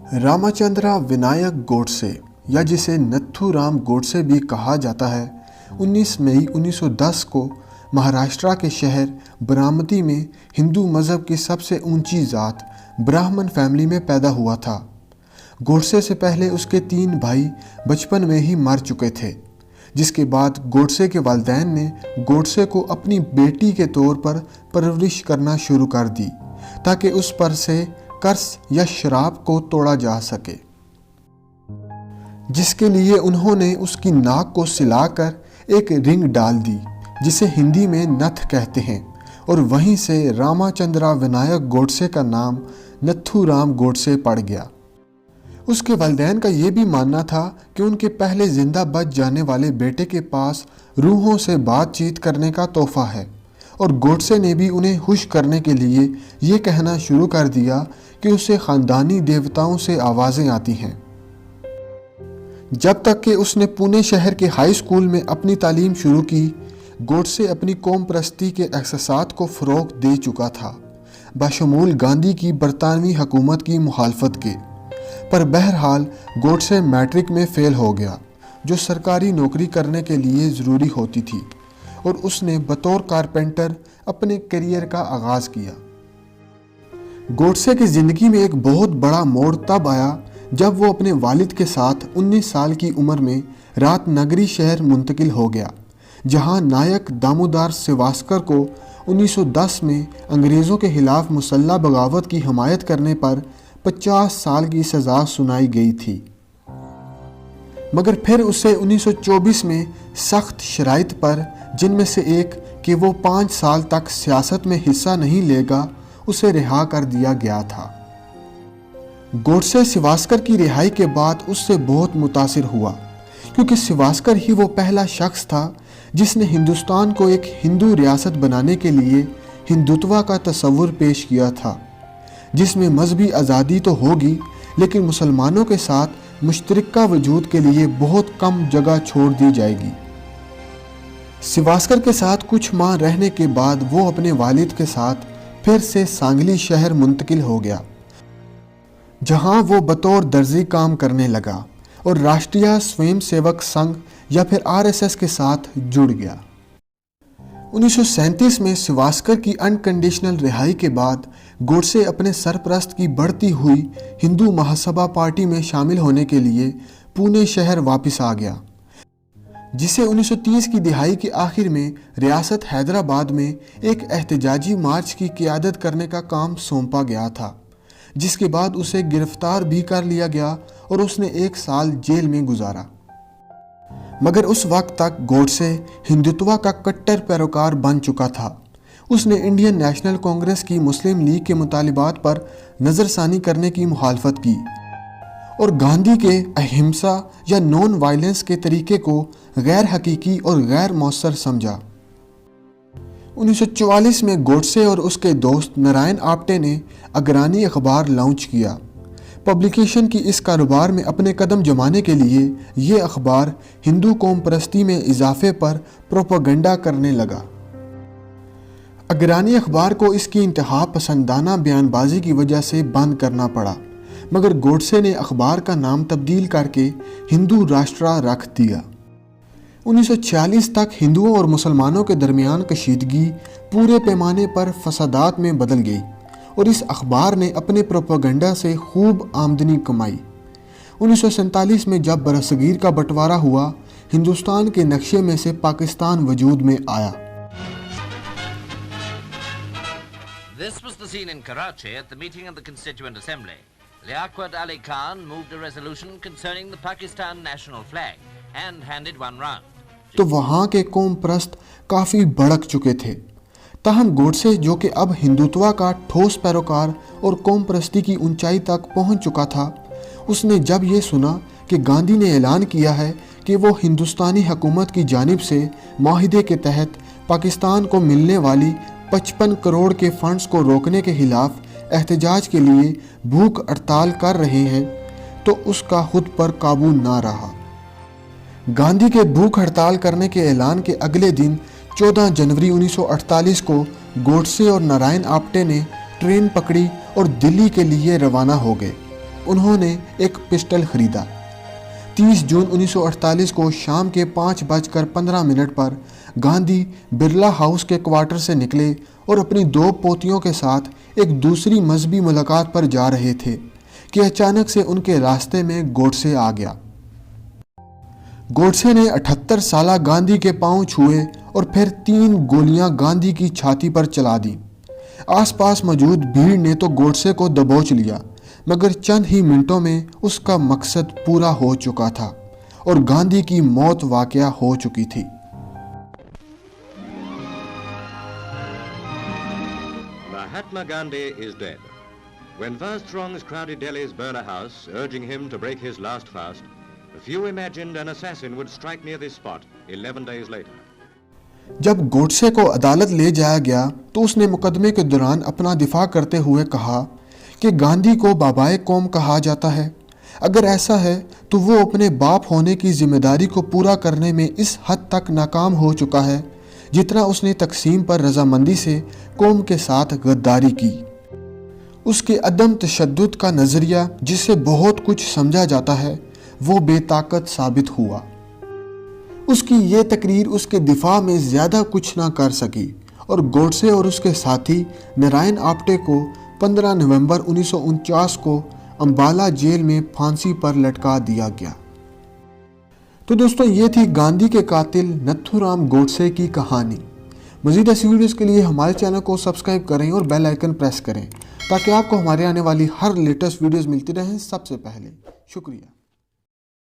रामाचंद्रा विनायक गोडसे या जिसे नथू राम गोडसे भी कहा जाता है 19 मई 1910 को महाराष्ट्र के शहर बारामती में हिंदू मज़हब की सबसे ऊंची ज़ात ब्राह्मण फैमिली में पैदा हुआ था। गोडसे से पहले उसके 3 भाई बचपन में ही मर चुके थे, जिसके बाद गोडसे के वालिदैन ने गोडसे को अपनी बेटी के तौर पर परवरिश करना शुरू कर दी ताकि उस पर से कर्ज या शराब को तोड़ा जा सके, जिसके लिए उन्होंने उसकी नाक को सिलाकर एक रिंग डाल दी जिसे हिंदी में नथ कहते हैं, और वहीं से रामाचंद्रा विनायक गोडसे का नाम नथू राम गोडसे पड़ गया। उसके वालिदैन का ये भी मानना था कि उनके पहले जिंदा बच जाने वाले बेटे के पास रूहों से बातचीत करने का तोहफा है, और गोडसे ने भी उन्हें खुश करने के लिए ये कहना शुरू कर दिया कि उसे ख़ानदानी देवताओं से आवाज़ें आती हैं। जब तक कि उसने पुणे शहर के हाई स्कूल में अपनी तालीम शुरू की, गोडसे अपनी कौम परस्ती के एहसासात को फ़रोग़ दे चुका था, बशमूल गांधी की बरतानवी हुकूमत की मुखालफत के। पर बहरहाल गोडसे मैट्रिक में फ़ेल हो गया, जो सरकारी नौकरी करने के लिए ज़रूरी होती थी, और उसने बतौर कारपेंटर अपने करियर का आगाज़ किया। गोडसे की ज़िंदगी में एक बहुत बड़ा मोड़ तब आया जब वो अपने वालिद के साथ 19 साल की उम्र में रातनगरी शहर मुंतकिल हो गया, जहां नायक दामोदर सावरकर को 1910 में अंग्रेज़ों के खिलाफ मुसल्लह बगावत की हमायत करने पर 50 साल की सज़ा सुनाई गई थी। मगर फिर उसे 1924 में सख्त शराइत पर, जिनमें से एक कि वो 5 साल तक सियासत में हिस्सा नहीं लेगा, उसे रिहा कर दिया गया था। गोडसे सावरकर की रिहाई के बाद उससे बहुत मुतासिर हुआ, क्योंकि सावरकर ही वो पहला शख्स था जिसने हिंदुस्तान को एक हिंदू रियासत बनाने के लिए हिंदुत्व का तस्वुर पेश किया था, जिसमें मजहबी आज़ादी तो होगी, लेकिन मुसलमानों के साथ मुश्तरका वजूद के लिए बहुत कम जगह छोड़ दी जाएगी। सावरकर के साथ कुछ माह रहने के बाद वो अपने वालिद के साथ फिर से सांगली शहर मुंतकिल हो गया, जहां वो बतौर दर्जी काम करने लगा और राष्ट्रीय स्वयंसेवक संघ या फिर आरएसएस के साथ जुड़ गया। 1937 में सावरकर की अनकंडीशनल रिहाई के बाद गोडसे अपने सरपरस्त की बढ़ती हुई हिंदू महासभा पार्टी में शामिल होने के लिए पुणे शहर वापस आ गया, जिसे 1930 की दिहाई के आखिर में रियासत हैदराबाद में एक एहतजाजी मार्च की क़ियादत करने का काम सौंपा गया था, जिसके बाद उसे गिरफ्तार भी कर लिया गया और उसने 1 साल जेल में गुजारा। मगर उस वक्त तक गोडसे हिंदुत्व का कट्टर पैरोकार बन चुका था। उसने इंडियन नेशनल कांग्रेस की मुस्लिम लीग के मुतालिबात पर नज़रसानी करने की मुखालफत की और गांधी के अहिंसा या नॉन वायलेंस के तरीके को गैर हकीकी और गैर मौसर समझा। 1944 में गोडसे और उसके दोस्त नारायण आप्टे ने अग्रणी अखबार लॉन्च किया। पब्लिकेशन की इस कारोबार में अपने कदम जमाने के लिए ये अखबार हिंदू कौम परस्ती में इजाफे पर प्रोपेगेंडा करने लगा। अग्रणी अखबार को इसकी इंतहा पसंदाना बयानबाजी की वजह से बंद करना पड़ा, मगर गोडसे ने अखबार का नाम तब्दील करके हिंदू राष्ट्र रख दिया। 1946 तक हिंदुओं और मुसलमानों के दरमियान कशीदगी पूरे पैमाने पर फसादात में बदल गई और इस अखबार ने अपने प्रोपेगेंडा से खूब आमदनी कमाई। 1947 में जब बरसगीर का बंटवारा हुआ, हिंदुस्तान के नक्शे में से पाकिस्तान वजूद में आया। This was the scene in Karachi at the meeting of the Constituent Assembly. Liaquat Ali Khan moved a resolution concerning the Pakistan national flag and handed one round. तो वहाँ के कौम परस्त काफ़ी भड़क चुके थे। ताहम गोडसे, जो कि अब हिंदुत्व का ठोस पैरोकार और कौम परस्ती की ऊंचाई तक पहुँच चुका था, उसने जब ये सुना कि गांधी ने ऐलान किया है कि वो हिंदुस्तानी हुकूमत की जानिब से माहिदे के तहत पाकिस्तान को मिलने वाली 55 करोड़ के फंड्स को रोकने के खिलाफ एहतजाज के लिए भूख हड़ताल कर रहे हैं, तो उसका खुद पर काबू ना रहा। गांधी के भूख हड़ताल करने के ऐलान के अगले दिन 14 जनवरी 1948 को गोडसे और नारायण आप्टे ने ट्रेन पकड़ी और दिल्ली के लिए रवाना हो गए। انہوں نے ایک پسٹل خریدا۔ 30 جون 1948 کو شام کے 5:15 پر گاندھی برلا ہاؤس کے کوارٹر سے نکلے اور اپنی 2 پوتیوں کے ساتھ ایک دوسری مذہبی ملاقات پر جا رہے تھے کہ اچانک سے ان کے راستے میں گوڈسے آ گیا۔ گوڈسے نے 78 سالہ گاندھی کے پاؤں چھوئے اور پھر 3 گولیاں گاندھی کی چھاتی پر چلا دیں۔ آس پاس موجود بھیڑ نے تو گوڈسے کو دبوچ لیا، مگر چند ہی منٹوں میں اس کا مقصد پورا ہو چکا تھا اور گاندھی کی موت واقع ہو چکی تھی۔ Mahatma Gandhi is dead. When vast throngs crowded Delhi's Birla House, urging him to break his last fast, a few imagined an assassin would strike near this spot 11 days later. جب گوڈسے کو عدالت لے جایا گیا تو اس نے مقدمے کے دوران اپنا دفاع کرتے ہوئے کہا کہ گاندھی کو بابائے قوم کہا جاتا ہے۔ اگر ایسا ہے تو وہ اپنے باپ ہونے کی ذمہ داری کو پورا کرنے میں اس حد تک ناکام ہو چکا ہے جتنا اس نے تقسیم پر رضامندی سے قوم کے ساتھ غداری کی۔ اس کے عدم تشدد کا نظریہ جس سے بہت کچھ سمجھا جاتا ہے وہ بے طاقت ثابت ہوا۔ اس کی یہ تقریر اس کے دفاع میں زیادہ کچھ نہ کر سکی اور گوڈسے اور اس کے ساتھی نارائن آپٹے کو 15 نومبر 1949 کو امبالہ جیل میں پھانسی پر لٹکا دیا گیا۔ تو دوستوں، یہ تھی گاندھی کے قاتل نتھو رام گوڈسے کی کہانی۔ مزید ایسی ویڈیوز کے لیے ہمارے چینل کو سبسکرائب کریں اور بیل آئیکن پریس کریں تاکہ آپ کو ہمارے آنے والی ہر لیٹسٹ ویڈیوز ملتی رہیں سب سے پہلے۔ شکریہ۔